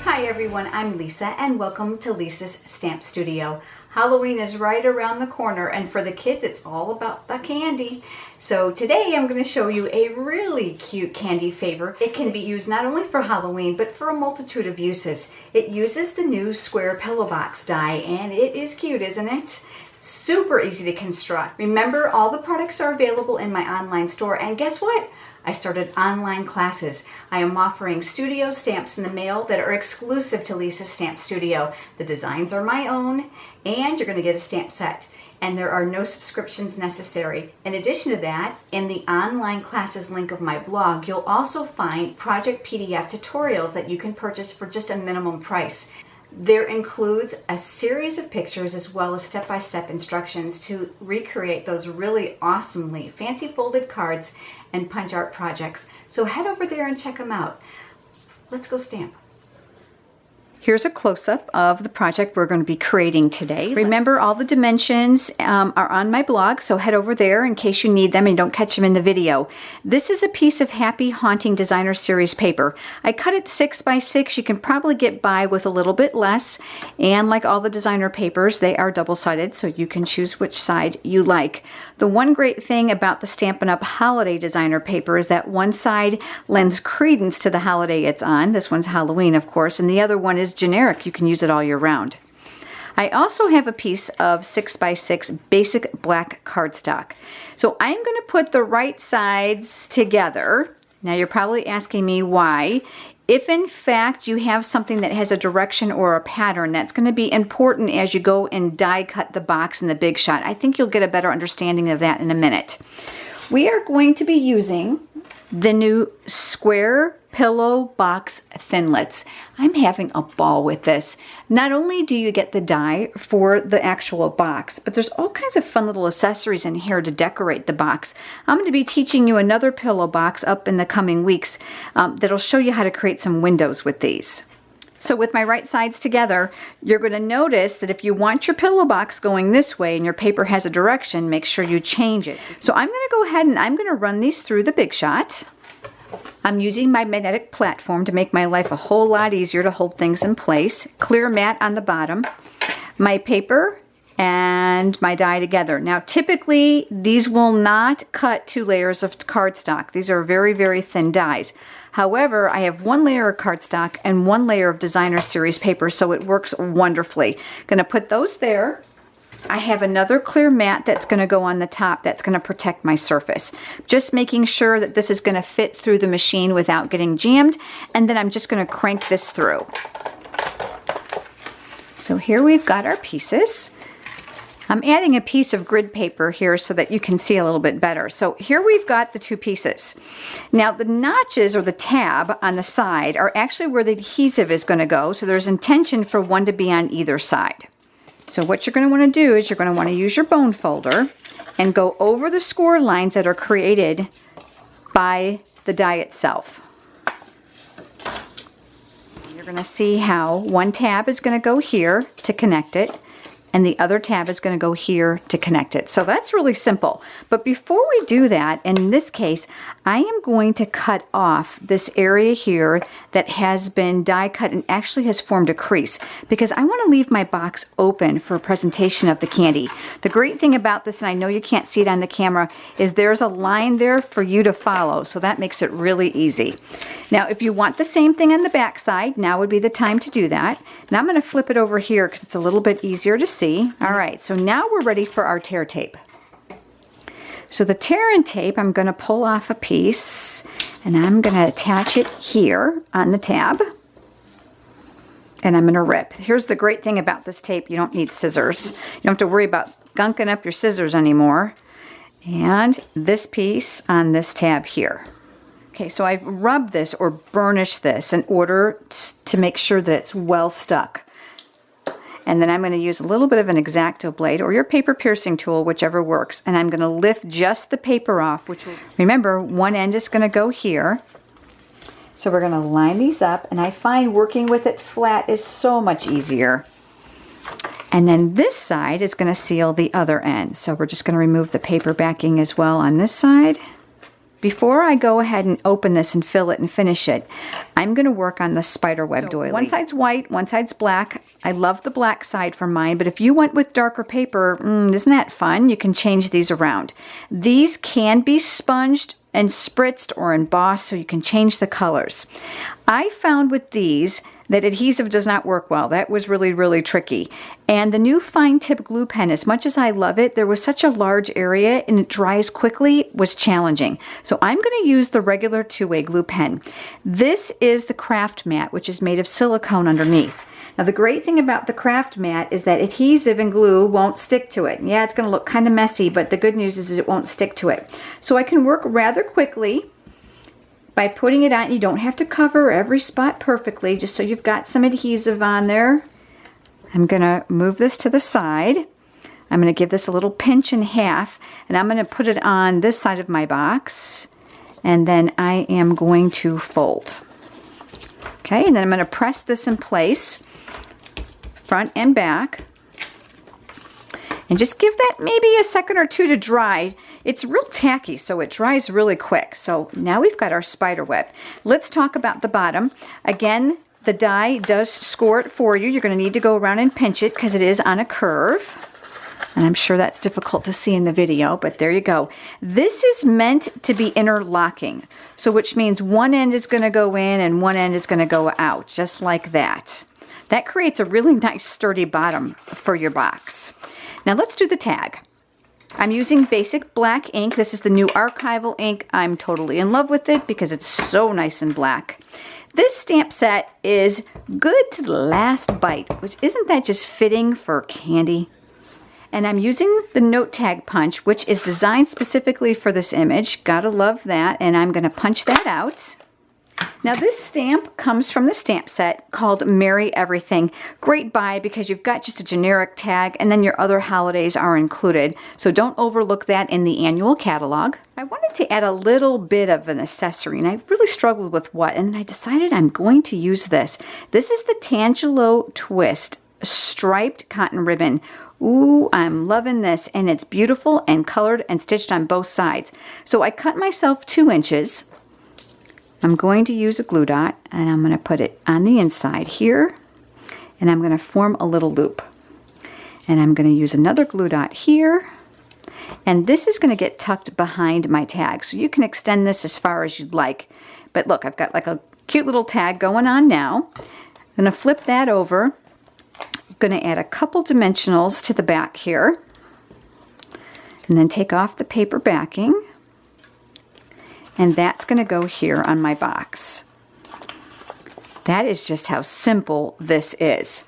Hi everyone, I'm Lisa and welcome to Lisa's Stamp Studio. Halloween is right around the corner and for the kids it's all about the candy. So today I'm going to show you a really cute candy favor. It can be used not only for Halloween but for a multitude of uses. It uses the new square pillow box die and it is cute, isn't it? Super easy to construct. Remember, all the products are available in my online store, and guess what? I started online classes. I am offering studio stamps in the mail that are exclusive to Lisa's Stamp Studio. The designs are my own, and you're going to get a stamp set. And there are no subscriptions necessary. In addition to that, in the online classes link of my blog, you'll also find project PDF tutorials that you can purchase for just a minimum price. There includes a series of pictures as well as step-by-step instructions to recreate those really awesomely fancy folded cards and punch art projects. So head over there and check them out. Let's go stamp. Here's a close-up of the project we're going to be creating today. Remember, all the dimensions are on my blog, so head over there in case you need them and don't catch them in the video. This is a piece of Happy Haunting Designer Series paper. I cut it 6 by 6. You can probably get by with a little bit less, and like all the designer papers, they are double-sided, so you can choose which side you like. The one great thing about the Stampin' Up! Holiday designer paper is that one side lends credence to the holiday it's on. This one's Halloween, of course, and the other one is generic. You can use it all year round. I also have a piece of 6 by 6 basic black cardstock. So I'm going to put the right sides together. Now you're probably asking me why. If in fact you have something that has a direction or a pattern, that's going to be important as you go and die cut the box in the Big Shot. I think you'll get a better understanding of that in a minute. We are going to be using the new square pillow box thinlits. I'm having a ball with this. Not only do you get the die for the actual box, but there's all kinds of fun little accessories in here to decorate the box. I'm going to be teaching you another pillow box up in the coming weeks that'll show you how to create some windows with these. So with my right sides together, you're going to notice that if you want your pillow box going this way and your paper has a direction, make sure you change it. So I'm going to go ahead and I'm going to run these through the Big Shot. I'm using my magnetic platform to make my life a whole lot easier to hold things in place. Clear mat on the bottom, my paper, and my die together. Now typically these will not cut 2 layers of cardstock. These are very, very thin dies. However, I have 1 layer of cardstock and 1 layer of designer series paper, so it works wonderfully. Gonna put those there. I have another clear mat that's going to go on the top that's going to protect my surface. Just making sure that this is going to fit through the machine without getting jammed, and then I'm just going to crank this through. So here we've got our pieces. I'm adding a piece of grid paper here so that you can see a little bit better. So here we've got the 2 pieces. Now the notches or the tab on the side are actually where the adhesive is going to go, so there's intention for one to be on either side. So what you're going to want to do is you're going to want to use your bone folder and go over the score lines that are created by the die itself. You're going to see how one tab is going to go here to connect it, and the other tab is going to go here to connect it. So that's really simple. But before we do that, in this case, I am going to cut off this area here that has been die cut and actually has formed a crease because I want to leave my box open for a presentation of the candy. The great thing about this, and I know you can't see it on the camera, is there's a line there for you to follow. So that makes it really easy. Now, if you want the same thing on the back side, now would be the time to do that. Now I'm going to flip it over here because it's a little bit easier to see. All right, so now we're ready for our tear tape. So the tear and tape, I'm going to pull off a piece and I'm going to attach it here on the tab. And I'm going to rip. Here's the great thing about this tape, you don't need scissors. You don't have to worry about gunking up your scissors anymore. And this piece on this tab here. Okay, so I've rubbed this or burnished this in order to make sure that it's well stuck. And then I'm going to use a little bit of an X-Acto blade or your paper piercing tool, whichever works. And I'm going to lift just the paper off, which will, remember, one end is going to go here. So we're going to line these up, and I find working with it flat is so much easier. And then this side is going to seal the other end. So we're just going to remove the paper backing as well on this side. Before I go ahead and open this and fill it and finish it, I'm going to work on the spiderweb doily. One side's white, one side's black. I love the black side for mine, but if you went with darker paper, isn't that fun? You can change these around. These can be sponged and spritzed or embossed, so you can change the colors. I found with these that adhesive does not work well. That was really, really tricky. And the new fine tip glue pen, as much as I love it, there was such a large area and it dries quickly, was challenging. So I'm going to use the regular two-way glue pen. This is the craft mat, which is made of silicone underneath. Now the great thing about the craft mat is that adhesive and glue won't stick to it. Yeah, it's going to look kind of messy, but the good news is it won't stick to it. So I can work rather quickly by putting it on. You don't have to cover every spot perfectly, just so you've got some adhesive on there. I'm going to move this to the side. I'm going to give this a little pinch in half, and I'm going to put it on this side of my box, and then I am going to fold. Okay, and then I'm going to press this in place, front and back, and just give that maybe a second or two to dry. It's real tacky, so it dries really quick. So now we've got our spider web. Let's talk about the bottom. Again, the die does score it for you. You're going to need to go around and pinch it because it is on a curve. And I'm sure that's difficult to see in the video, but there you go. This is meant to be interlocking, so which means one end is going to go in and one end is going to go out, just like that. That creates a really nice sturdy bottom for your box. Now let's do the tag. I'm using basic black ink. This is the new archival ink. I'm totally in love with it because it's so nice and black. This stamp set is good to the last bite, which isn't that just fitting for candy? And I'm using the note tag punch, which is designed specifically for this image. Gotta love that. And I'm gonna punch that out. Now this stamp comes from the stamp set called Merry Everything. Great buy because you've got just a generic tag and then your other holidays are included. So don't overlook that in the annual catalog. I wanted to add a little bit of an accessory and I really struggled with what, and I decided I'm going to use this. This is the Tangelo Twist striped cotton ribbon. Ooh, I'm loving this, and it's beautiful and colored and stitched on both sides. So I cut myself 2 inches. I'm going to use a glue dot and I'm going to put it on the inside here, and I'm going to form a little loop. And I'm going to use another glue dot here, and this is going to get tucked behind my tag. So you can extend this as far as you'd like. But look, I've got like a cute little tag going on now. I'm going to flip that over. I'm going to add a couple dimensionals to the back here, and then take off the paper backing. And that's going to go here on my box. That is just how simple this is.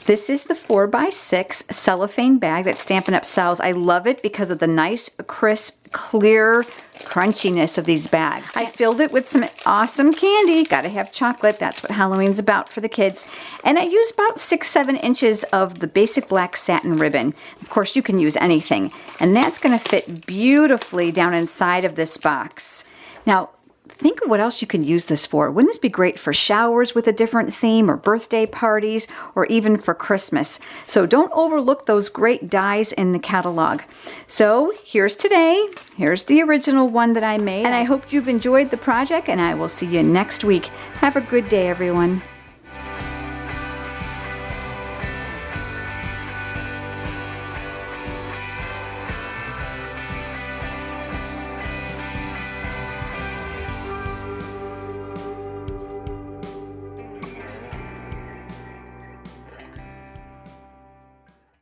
This is the 4x6 cellophane bag that Stampin' Up! Sells. I love it because of the nice, crisp, clear crunchiness of these bags. I filled it with some awesome candy. Gotta have chocolate. That's what Halloween's about for the kids. And I used about 6-7 inches of the basic black satin ribbon. Of course, you can use anything. And that's gonna fit beautifully down inside of this box. Now, think of what else you can use this for. Wouldn't this be great for showers with a different theme, or birthday parties, or even for Christmas? So don't overlook those great dies in the catalog. So here's today. Here's the original one that I made. And I hope you've enjoyed the project, and I will see you next week. Have a good day, everyone.